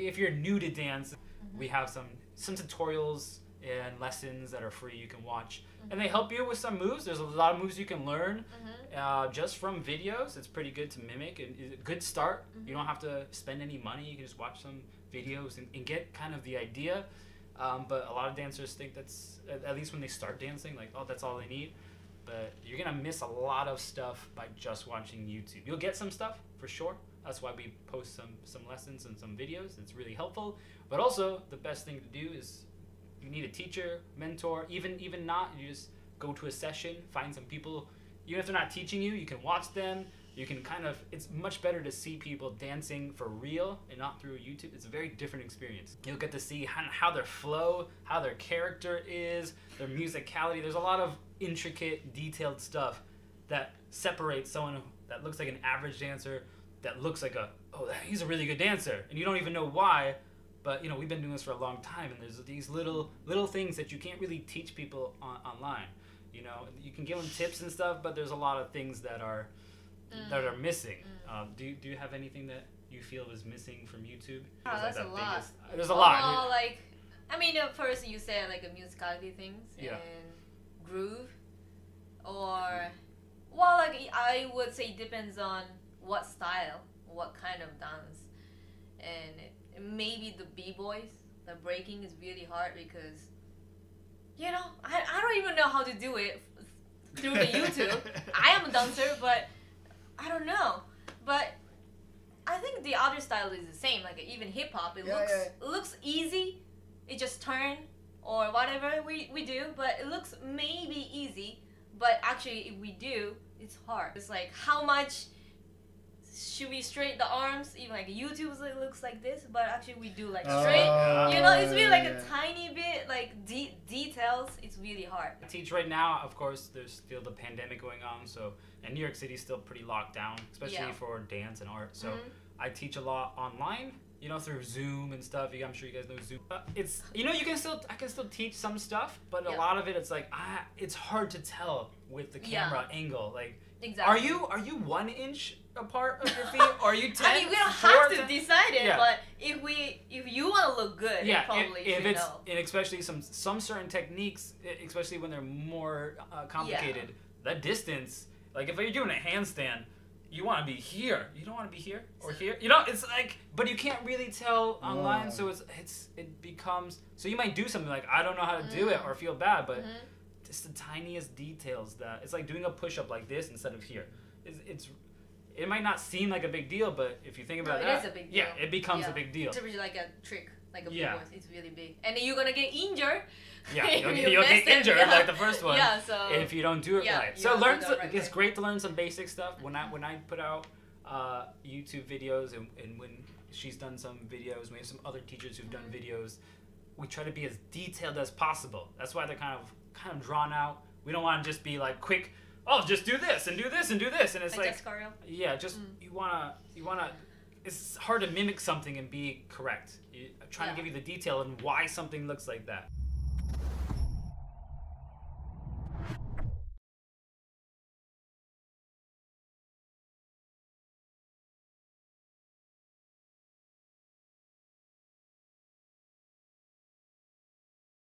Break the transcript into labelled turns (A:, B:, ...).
A: if you're new to dance, we have some tutorials and lessons that are free you can watch, and they help you with some moves. There's a lot of moves you can learn just from videos. It's pretty good to mimic, and it's a good start. You don't have to spend any money. You can just watch some videos and get kind of the idea. But a lot of dancers think that's, at least when they start dancing, like, oh, that's all they need. But you're gonna miss a lot of stuff by just watching YouTube. You'll get some stuff for sure. That's why we post some lessons and some videos. It's really helpful. But also, the best thing to do is you need a teacher, mentor, even not, you just go to a session, find some people. Even if they're not teaching you, you can watch them. You can kind of, it's much better to see people dancing for real and not through YouTube. It's a very different experience. You'll get to see how their flow, how their character is, their musicality. There's a lot of intricate, detailed stuff that separates someone that looks like an average dancer, that looks like he's a really good dancer. And you don't even know why, but you know, we've been doing this for a long time, and there's these little things that you can't really teach people online. You know, you can give them tips and stuff, but there's a lot of things that are missing. Do you have anything that you feel is missing from YouTube?
B: Oh, that's a lot.
A: There's a lot.
B: Well, like, I mean, first you said like a musicality things and groove, or well, like I would say it depends on what style, what kind of dance, and maybe the b-boys, the breaking is really hard because, you know, I don't even know how to do it through the YouTube. I am a dancer, but I don't know. But I think the other style is the same. Like even hip hop, it looks easy. It just turn or whatever we do, but it looks maybe easy. But actually, if we do, it's hard. It's like how much should we straight the arms? Even like YouTube looks like this, but actually we do like straight. You know, it's really like a tiny bit like details. It's really hard.
A: I teach right now. Of course, there's still the pandemic going on, so and New York City's still pretty locked down, especially for dance and art. So I teach a lot online. You know, through Zoom and stuff. I'm sure you guys know Zoom. It's, you know, I can still teach some stuff, but a lot of it, it's like it's hard to tell with the camera angle. Like,
B: exactly.
A: Are you 1 inch apart of your feet, or are you 10?
B: I mean, we don't have to decide it, but if you want to look good, probably if it's know.
A: And especially some certain techniques, especially when they're more complicated, that distance. Like if you're doing a handstand, you want to be here. You don't want to be here or here. You know, it's like, but you can't really tell online, so it becomes. So you might do something like, I don't know how to do it or feel bad, but it's the tiniest details that it's like doing a push-up like this instead of here. It might not seem like a big deal, but if you think about that,
B: it is a big deal.
A: Yeah, it becomes a big deal.
B: It's really like a trick, like a big one. It's really big, and then you're gonna get injured.
A: Yeah, you'll get injured like the first one.
B: Yeah, so
A: if you don't do it right. So it's great to learn some basic stuff. When I put out YouTube videos and when she's done some videos, we have some other teachers who've done videos. We try to be as detailed as possible. That's why they're kind of drawn out. We don't want to just be like quick. Oh, just do this and do this and do this, and it's like you wanna. It's hard to mimic something and be correct. I'm trying to give you the detail and why something looks like that.